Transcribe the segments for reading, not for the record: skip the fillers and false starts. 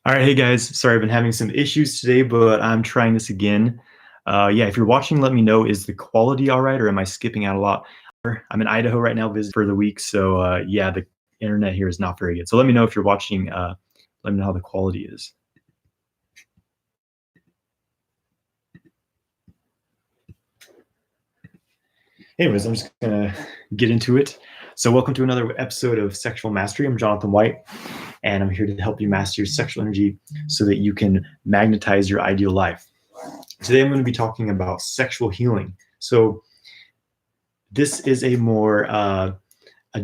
All right, hey guys. Sorry, I've been having some issues today, but I'm trying this again. Yeah, if you're watching, let me know. Is the quality all right, or am I skipping out a lot? I'm in Idaho right now, visiting for the week, so yeah, the internet here is not very good. So let me know if you're watching. Let me know how the quality is. Anyways, I'm just gonna get into it. So welcome to another episode of Sexual Mastery. I'm Jonathan White, and I'm here to help you master your sexual energy so that you can magnetize your ideal life. Today, I'm going to be talking about sexual healing. So this is a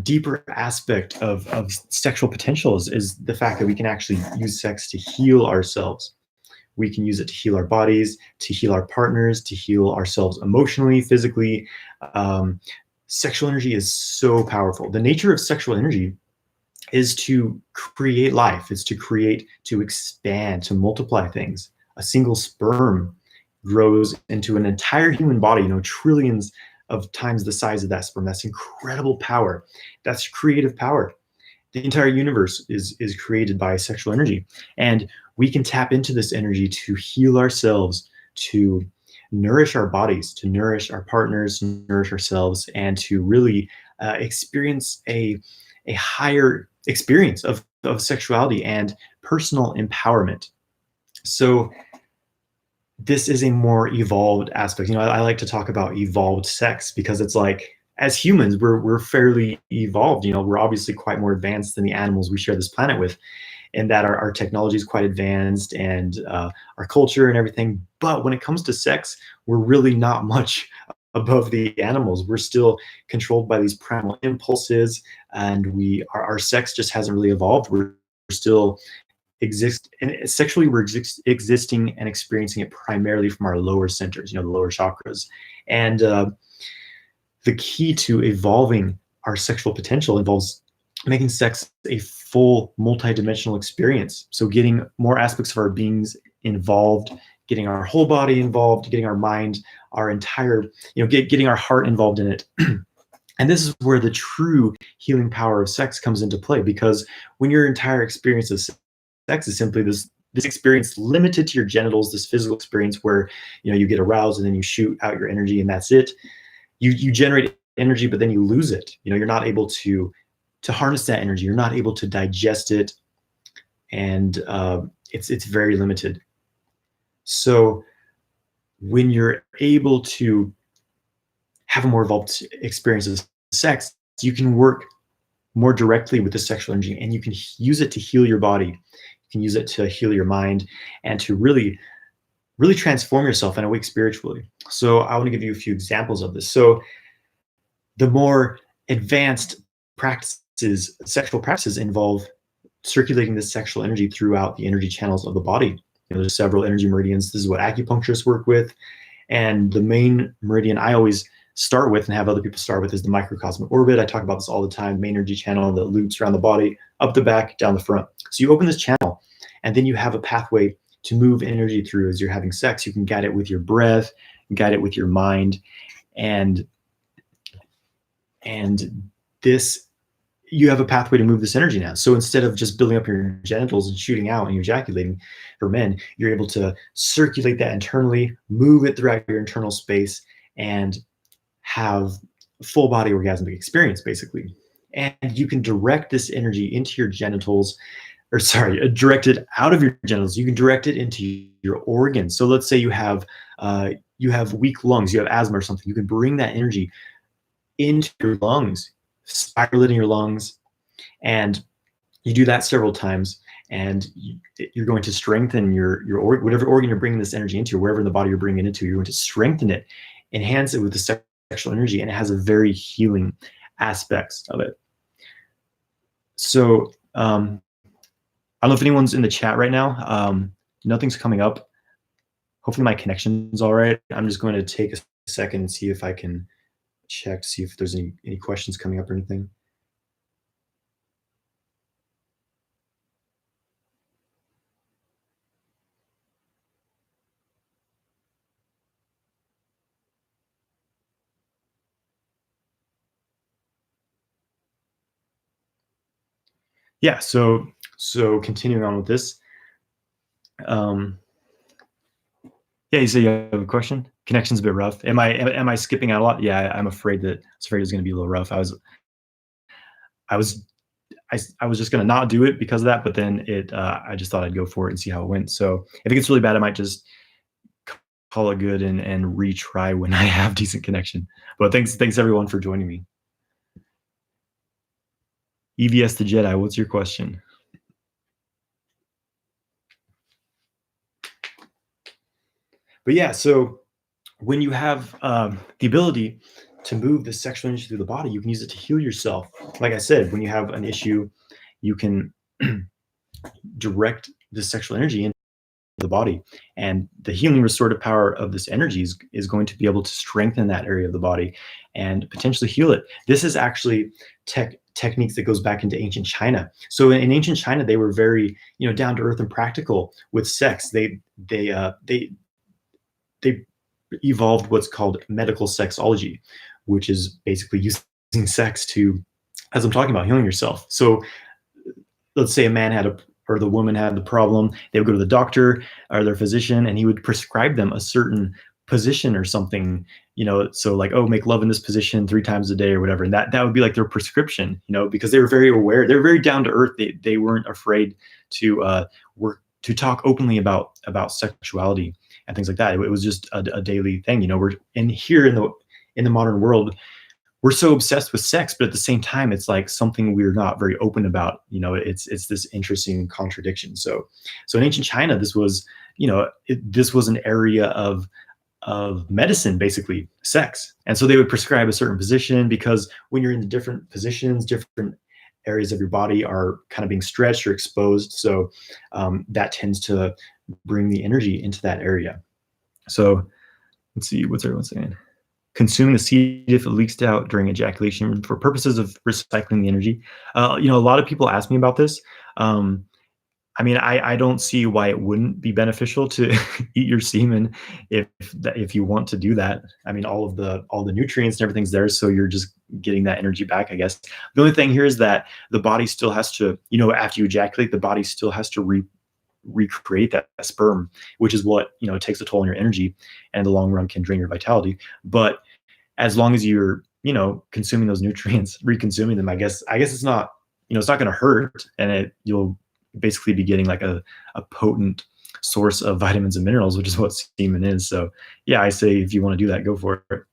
deeper aspect of sexual potential is the fact that we can actually use sex to heal ourselves. We can use it to heal our bodies, to heal our partners, to heal ourselves emotionally, physically. Um, Sexual energy is so powerful. The nature of sexual energy is to create life, it's to create, to expand, to multiply things. A single sperm grows into an entire human body, trillions of times the size of that sperm. That's incredible power. That's creative power. The entire universe is created by sexual energy. And we can tap into this energy to heal ourselves, to nourish our bodies, to nourish our partners, nourish ourselves, and to really experience a higher experience of sexuality and personal empowerment. So this is a more evolved aspect. I like to talk about evolved sex because it's like, as humans, we're fairly evolved. We're obviously quite more advanced than the animals we share this planet with, and that our technology is quite advanced, and our culture and everything. But when it comes to sex, we're really not much above the animals. We're still controlled by these primal impulses, and our sex just hasn't really evolved. We're still exist and sexually we're existing and experiencing it primarily from our lower centers, the lower chakras. And the key to evolving our sexual potential involves making sex a full multidimensional experience. So getting more aspects of our beings involved, getting our whole body involved, getting our mind, our entire, getting our heart involved in it. And this is where the true healing power of sex comes into play, because when your entire experience of sex is simply this experience limited to your genitals, this physical experience where you get aroused and then you shoot out your energy and that's it. You generate energy, but then you lose it. You're not able to harness that energy. You're not able to digest it, and it's very limited. So when you're able to have a more evolved experience of sex, you can work more directly with the sexual energy, and you can use it to heal your body. You can use it to heal your mind and to really, really transform yourself and awake spiritually. So I want to give you a few examples of this. So the more advanced practices, sexual practices, involve circulating this sexual energy throughout the energy channels of the body. There's several energy meridians. This is what acupuncturists work with. And the main meridian I always start with and have other people start with is the microcosmic orbit. I talk about this all the time. Main energy channel that loops around the body, up the back, down the front. So you open this channel, and then you have a pathway to move energy through as you're having sex. You can guide it with your breath, guide it with your mind, and this, you have a pathway to move this energy now. So instead of just building up your genitals and shooting out and you ejaculating, for men, you're able to circulate that internally, move it throughout your internal space, and have full body orgasmic experience, basically. And you can direct this energy into your genitals, or sorry, direct it out of your genitals. You can direct it into your organs. So let's say you have weak lungs, you have asthma or something. You can bring that energy into your lungs, spiral it in your lungs, and you do that several times, and you're going to strengthen whatever organ you're bringing this energy into, wherever in the body you're bringing it into. You're going to strengthen it, enhance it with the sexual energy, and it has a very healing aspects of it. So I don't know if anyone's in the chat right now. Nothing's coming up. Hopefully my connection's all right. I'm just going to take a second and see if I can check to see if there's any questions coming up or anything. Yeah, so continuing on with this, Um, yeah, you say you have a question? Connection's a bit rough. Am I skipping out a lot? Yeah, I'm afraid that I was afraid it was going to be a little rough. I was I was just gonna not do it because of that, but then I just thought I'd go for it and see how it went. So if it gets really bad, I might just call it good and retry when I have decent connection. But thanks everyone for joining me. EVS the Jedi, what's your question? But yeah, so when you have the ability to move the sexual energy through the body, you can use it to heal yourself. Like I said, when you have an issue, you can direct the sexual energy into the body, and the healing restorative power of this energy is going to be able to strengthen that area of the body and potentially heal it. This is actually techniques that goes back into ancient China. So in ancient China, they were very, down to earth and practical with sex. They evolved what's called medical sexology, which is basically using sex to, as I'm talking about, healing yourself. So let's say a man had or the woman had the problem, they would go to the doctor or their physician, and he would prescribe them a certain position or something, so like, oh, make love in this position 3 times a day or whatever. And that would be like their prescription, because they were very aware, they were very down to earth. They weren't afraid to work to talk openly about sexuality and things like that. It was just a daily thing. We're in here in the modern world, we're so obsessed with sex, but at the same time, it's like something we're not very open about. It's this interesting contradiction. So in ancient China, this was, this was an area of medicine, basically sex. And so they would prescribe a certain position, because when you're in the different positions, different areas of your body are kind of being stretched or exposed. So that tends to bring the energy into that area. So let's see, what's everyone saying? Consuming the seed if it leaks out during ejaculation for purposes of recycling the energy. A lot of people ask me about this. I don't see why it wouldn't be beneficial to eat your semen if you want to do that. All the nutrients and everything's there, so you're just getting that energy back, I guess. The only thing here is that the body still has to, after you ejaculate, the body still has to recreate that sperm, which is what, it takes a toll on your energy, and in the long run can drain your vitality. But as long as you're, consuming those nutrients, reconsuming them, I guess it's not, it's not going to hurt, and you'll basically be getting like a potent source of vitamins and minerals, which is what semen is. So yeah, I say if you want to do that, go for it.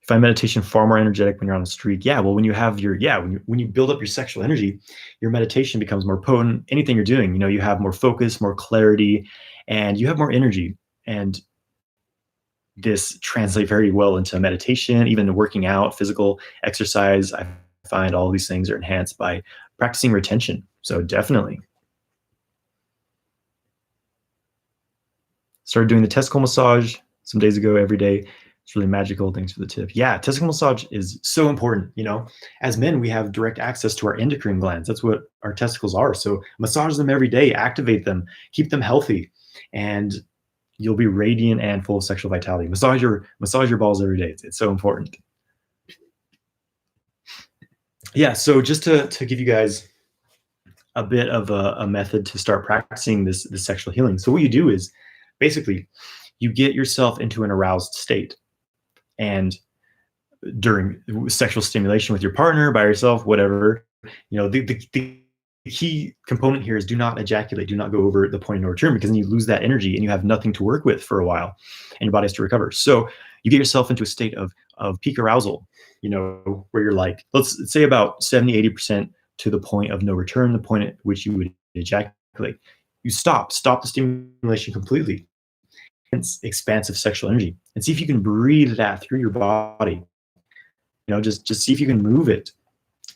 Find meditation far more energetic when you're on a streak. Yeah, well, when you build up your sexual energy, your meditation becomes more potent. Anything you're doing, you have more focus, more clarity, and you have more energy. And this translates very well into meditation, even working out, physical exercise. I find all these things are enhanced by practicing retention. So definitely. Started doing the testicle massage some days ago every day. It's really magical. Thanks for the tip. Yeah, testicle massage is so important. As men, we have direct access to our endocrine glands. That's what our testicles are. So massage them every day, activate them, keep them healthy, and you'll be radiant and full of sexual vitality. Massage your balls every day. It's so important. Yeah, so just to give you guys a bit of a method to start practicing this sexual healing. So what you do is basically you get yourself into an aroused state, and during sexual stimulation with your partner, by yourself, whatever, the key component here is do not ejaculate, do not go over the point of no return, because then you lose that energy and you have nothing to work with for a while, and your body has to recover. So you get yourself into a state of peak arousal, where you're like, let's say about 70-80% to the point of no return, the point at which you would ejaculate. You stop the stimulation completely. It's expansive sexual energy, and see if you can breathe that through your body. Just see if you can move it.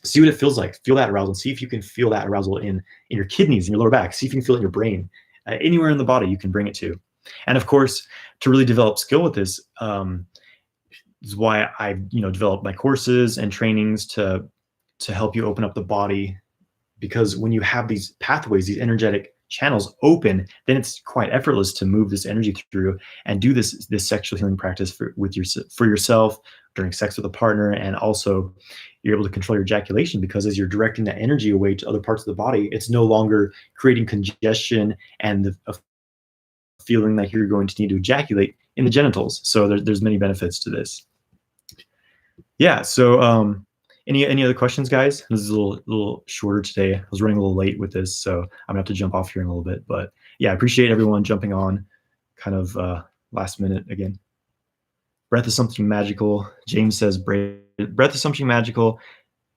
See what it feels like. Feel that arousal. See if you can feel that arousal in your kidneys, in your lower back. See if you can feel it in your brain. Anywhere in the body you can bring it to. And of course, to really develop skill with this, is why I've developed my courses and trainings to help you open up the body. Because when you have these pathways, these energetic channels open, then it's quite effortless to move this energy through and do this sexual healing practice for yourself during sex with a partner. And also you're able to control your ejaculation, because as you're directing that energy away to other parts of the body, it's no longer creating congestion and a feeling like you're going to need to ejaculate in the genitals. So there's many benefits to this. Yeah. So any other questions, guys? This is a little shorter today. I was running a little late with this, so I'm gonna have to jump off here in a little bit. But yeah, I appreciate everyone jumping on kind of last minute again. Breath is something magical. James says breath is something magical.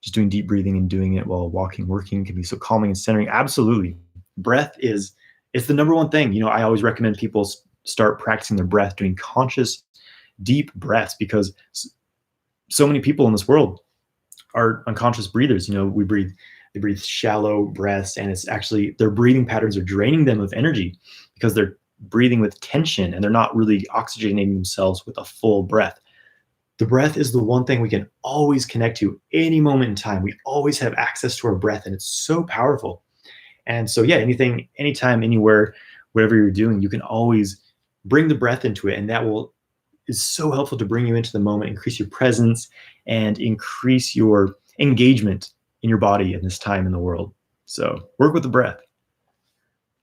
Just doing deep breathing and doing it while walking, working can be so calming and centering. Absolutely. Breath it's the number one thing. I always recommend people start practicing their breath, doing conscious, deep breaths, because so many people in this world are unconscious breathers. They breathe shallow breaths, and it's actually their breathing patterns are draining them of energy because they're breathing with tension and they're not really oxygenating themselves with a full breath. The breath is the one thing we can always connect to any moment in time. We always have access to our breath, and it's so powerful. And so, yeah, anytime, anywhere, whatever you're doing, you can always bring the breath into it. And that is so helpful to bring you into the moment, increase your presence, and increase your engagement in your body in this time in the world. So work with the breath.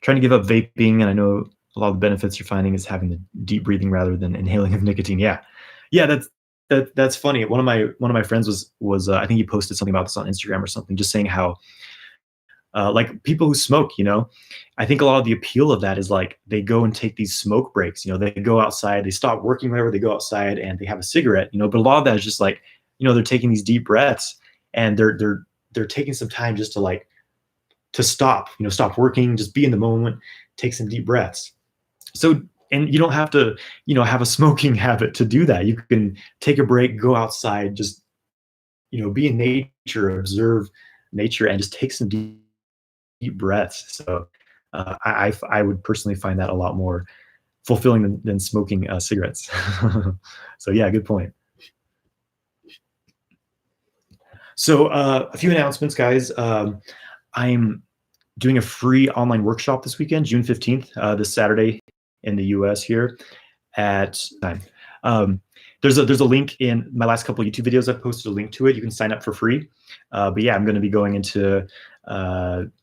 Trying to give up vaping, and I know a lot of the benefits you're finding is having the deep breathing rather than inhaling of nicotine. Yeah, that's funny. One of my friends was I think he posted something about this on Instagram or something, just saying how like people who smoke, I think a lot of the appeal of that is like they go and take these smoke breaks. They go outside, they stop working, whatever, they go outside and they have a cigarette. But a lot of that is just like, they're taking these deep breaths, and they're taking some time just to stop, stop working, just be in the moment, take some deep breaths. So, and you don't have to, have a smoking habit to do that. You can take a break, go outside, just, be in nature, observe nature, and just take some deep breaths. So I would personally find that a lot more fulfilling than smoking cigarettes. So yeah, good point. So a few announcements, guys. I'm doing a free online workshop this weekend, June 15th, this Saturday in the US here at time. There's a link in my last couple of YouTube videos. I've posted a link to it. You can sign up for free. But yeah, I'm going to be going into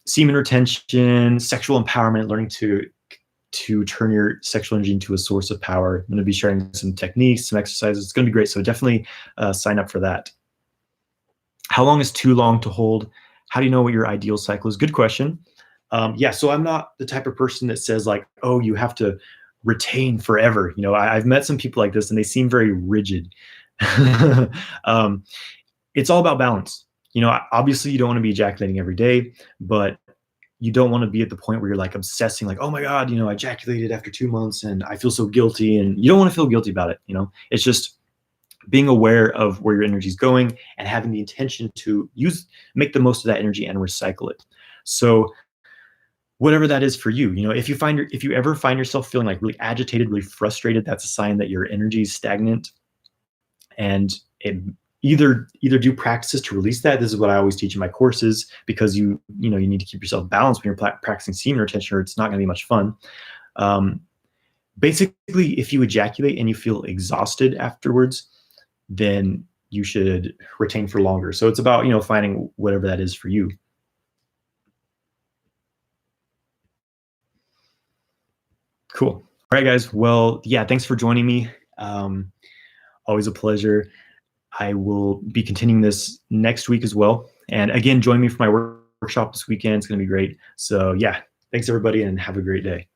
semen retention, sexual empowerment, learning to turn your sexual energy into a source of power. I'm going to be sharing some techniques, some exercises. It's going to be great. So definitely sign up for that. How long is too long to hold? How do you know what your ideal cycle is? Good question. Yeah, so I'm not the type of person that says like, oh, you have to retain forever. I've met some people like this and they seem very rigid. It's all about balance. Obviously you don't want to be ejaculating every day, but you don't want to be at the point where you're like obsessing, like, oh my God, I ejaculated after 2 months and I feel so guilty. And you don't want to feel guilty about it. It's just being aware of where your energy is going and having the intention to make the most of that energy and recycle it. So whatever that is for you, if you ever find yourself feeling like really agitated, really frustrated, that's a sign that your energy is stagnant. And either do practices to release that. This is what I always teach in my courses, because you need to keep yourself balanced when you're practicing semen retention, or it's not going to be much fun. Basically, if you ejaculate and you feel exhausted afterwards, then you should retain for longer. So it's about, finding whatever that is for you. Cool. All right, guys. Well, yeah, thanks for joining me. Always a pleasure. I will be continuing this next week as well. And again, join me for my workshop this weekend. It's going to be great. So yeah, thanks everybody and have a great day.